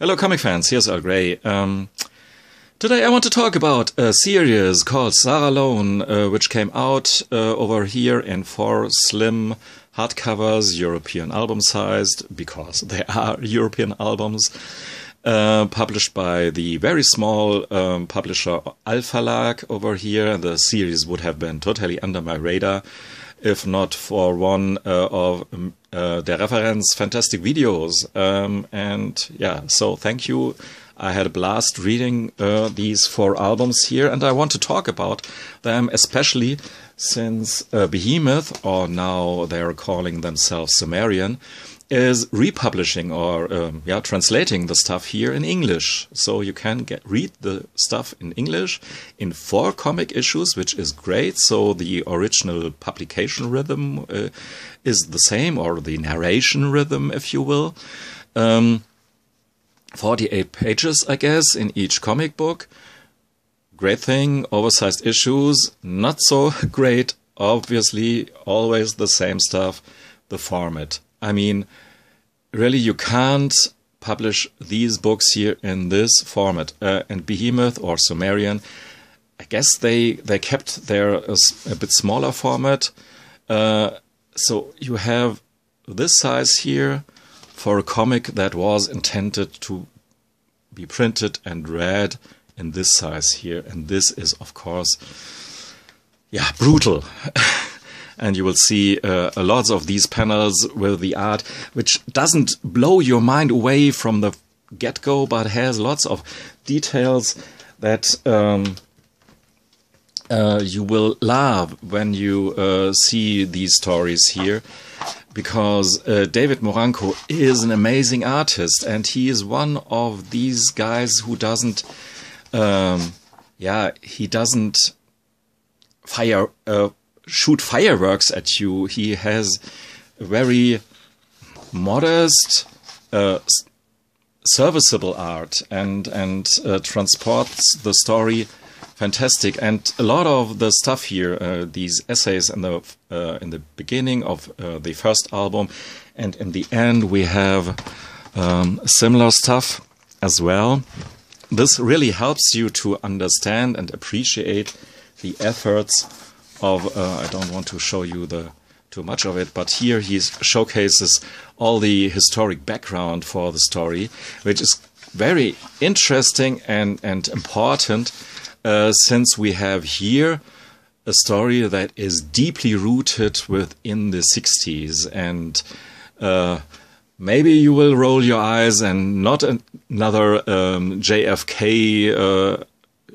Hello comic fans, here's Earl Grey. Today I want to talk about a series called Sara, which came out over here in 4 slim hardcovers, European album sized, because they are European albums, published by the very small publisher Alpha Verlag over here. The series would have been totally under my radar if not for one of Der Referenz fantastic videos. And yeah, so thank you. I had a blast reading these 4 albums here, and I want to talk about them, especially since Behemoth, or now they're calling themselves Sumerian, is republishing or translating the stuff here in English. So you can read the stuff in English in 4 comic issues, which is great. So the original publication rhythm is the same, or the narration rhythm, if you will. 48 pages, I guess, in each comic book. Great thing, oversized issues. Not so great, obviously, always the same stuff, the format. I mean, really, you can't publish these books here in this format. And Behemoth or Sumerian, I guess they kept their a bit smaller format. So you have this size here for a comic that was intended to be printed and read in this size here. And this is, of course, yeah, brutal. And you will see lots of these panels with the art, which doesn't blow your mind away from the get-go, but has lots of details that you will love when you see these stories here. Because David Morancho is an amazing artist, and he is one of these guys who doesn't, he doesn't shoot fireworks at you. He has a very modest, serviceable art, and transports the story fantastic. And a lot of the stuff here, these essays in the beginning of the first album, and in the end we have similar stuff as well. This really helps you to understand and appreciate the efforts of, I don't want to show you too much of it, but here he showcases all the historic background for the story, which is very interesting and important, since we have here a story that is deeply rooted within the 60s. And maybe you will roll your eyes and not another JFK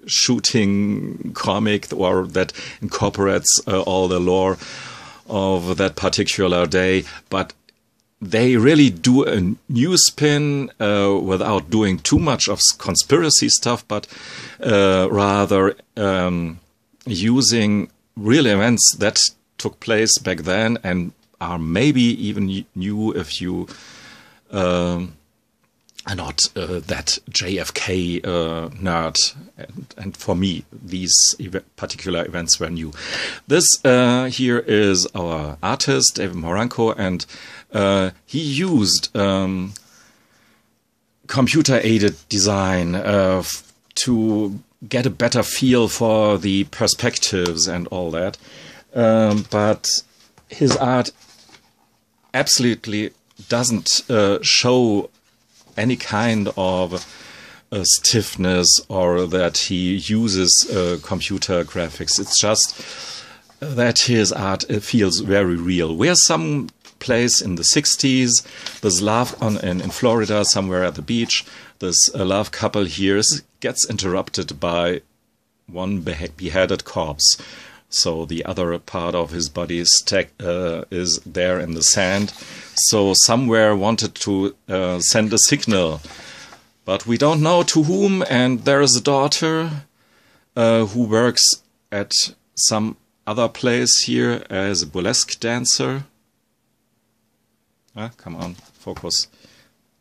shooting comic, or that incorporates all the lore of that particular day, but they really do a new spin without doing too much of conspiracy stuff, but rather using real events that took place back then and are maybe even new if you are not that JFK nerd. And for me, these particular events were new. This here is our artist, David Morancho, and he used computer-aided design to get a better feel for the perspectives and all that. But his art absolutely doesn't show any kind of stiffness, or that he uses computer graphics. It's just that his art feels very real. We're some place in the 60s, this love in Florida, somewhere at the beach. This love couple here gets interrupted by one beheaded corpse. So the other part of his body is there in the sand. So somewhere wanted to send a signal, but we don't know to whom. And there is a daughter who works at some other place here as a burlesque dancer. Come on, focus.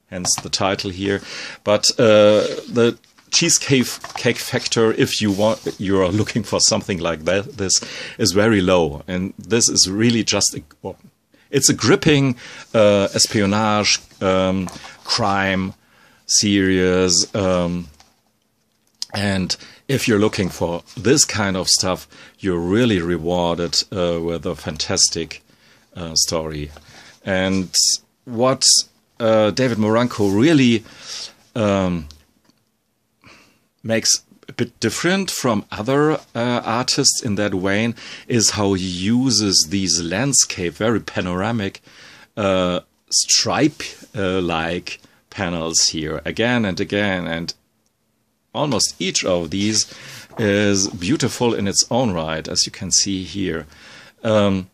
Hence the title here. But the cheesecake factor, if you are looking for something like that, this is very low. And this is really just it's a gripping espionage crime series. And if you're looking for this kind of stuff, you're really rewarded with a fantastic story. And what David Morancho really makes a bit different from other artists in that vein is how he uses these landscape, very panoramic, stripe-like panels here again and again, and almost each of these is beautiful in its own right, as you can see here. And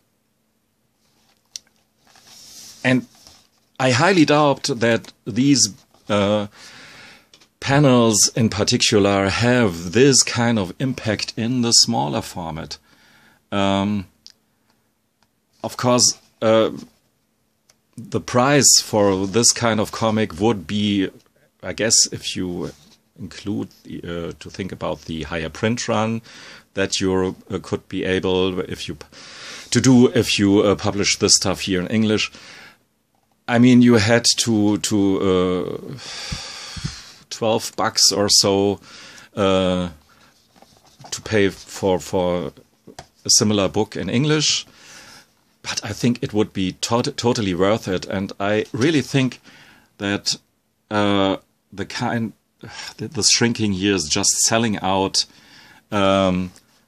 I highly doubt that these panels in particular have this kind of impact in the smaller format. Of course, the price for this kind of comic would be, I guess, if you include to think about the higher print run that you could be able if you publish this stuff here in English. I mean, you had to $12 or so to pay for a similar book in English, but I think it would be totally worth it. And I really think that the shrinking here is just selling out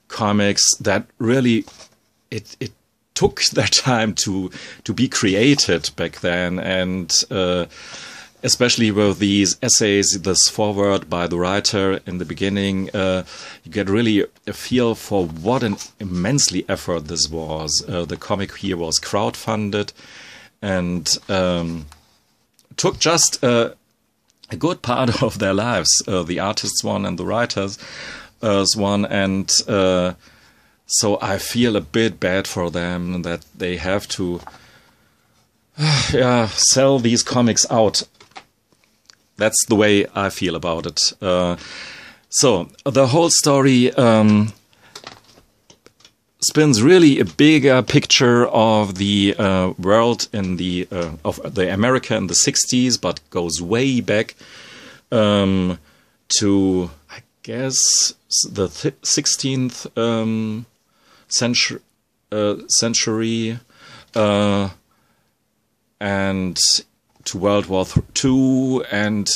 comics that really it took their time to be created back then, and especially with these essays, this foreword by the writer in the beginning, you get really a feel for what an immensely effort this was. The comic here was crowdfunded and took just a good part of their lives, the artist's one and the writer's one, and so I feel a bit bad for them that they have to sell these comics out. That's the way I feel about it. So the whole story spins really a bigger picture of the world in the of the America in the 60s, but goes way back to, I guess, the 16th century and to World War II, and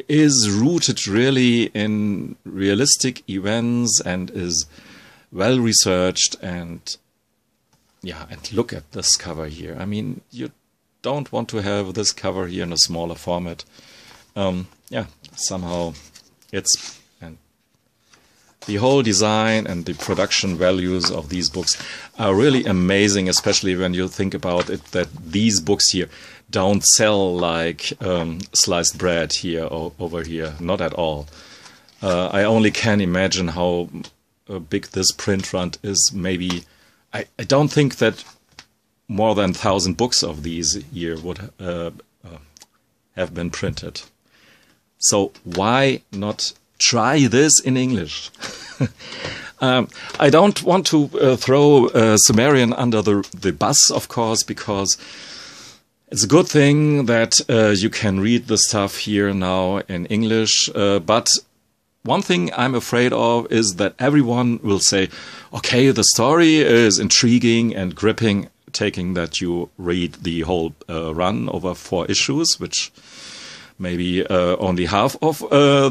is rooted really in realistic events and is well researched. And yeah, and look at this cover here. I mean, you don't want to have this cover here in a smaller format. Yeah, somehow it's, and the whole design and the production values of these books are really amazing, especially when you think about it that these books here don't sell like sliced bread here or over here, not at all. I only can imagine how big this print run is. Maybe I don't think that more than 1,000 books of these here would have been printed. So why not try this in English? I don't want to throw Sumerian under the bus, of course, because it's a good thing that you can read the stuff here now in English. But one thing I'm afraid of is that everyone will say, okay, the story is intriguing and gripping, taking that you read the whole run over 4 issues, which maybe only half of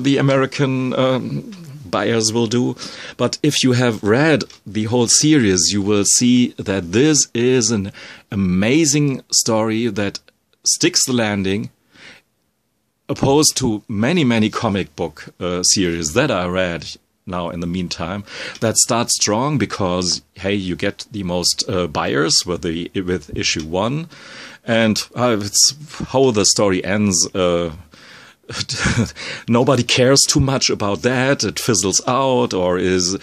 the American buyers will do. But if you have read the whole series, you will see that this is an amazing story that sticks the landing, opposed to many comic book series that I read now in the meantime, that start strong because, hey, you get the most buyers with issue 1, and it's how the story ends. Nobody cares too much about that. It fizzles out or is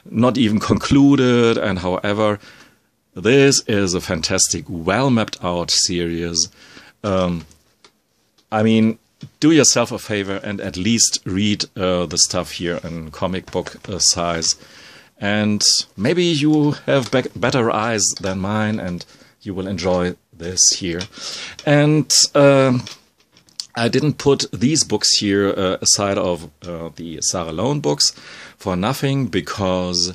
not even concluded. And however, this is a fantastic, well mapped out series. I mean, do yourself a favor and at least read the stuff here in comic book size. And maybe you have better eyes than mine and you will enjoy this here. And I didn't put these books here aside of the Sara Lone books for nothing, because,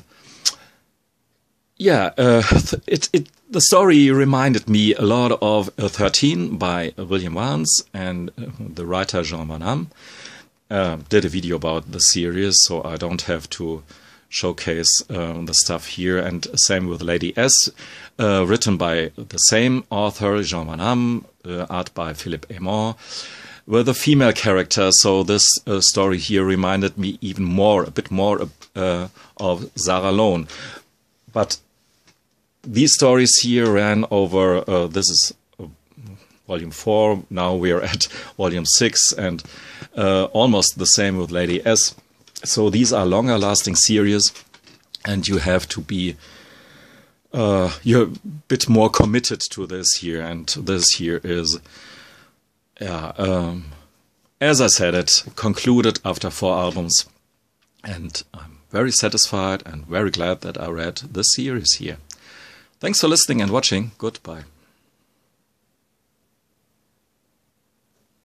yeah, the story reminded me a lot of 13 by William Vance, and the writer Jean Van Am did a video about the series, so I don't have to showcase the stuff here. And same with Lady S, written by the same author, Jean Van Am, art by Philippe Aymon, with a female character. So this story here reminded me even more, a bit more of Sara Lone. But these stories here ran over, this is volume 4, now we are at volume 6, and almost the same with Lady S. So these are longer lasting series, and you have to be you're a bit more committed to this here, and this here is, yeah, as I said, it concluded after 4 albums, and I'm very satisfied and very glad that I read this series here. Thanks for listening and watching. Goodbye.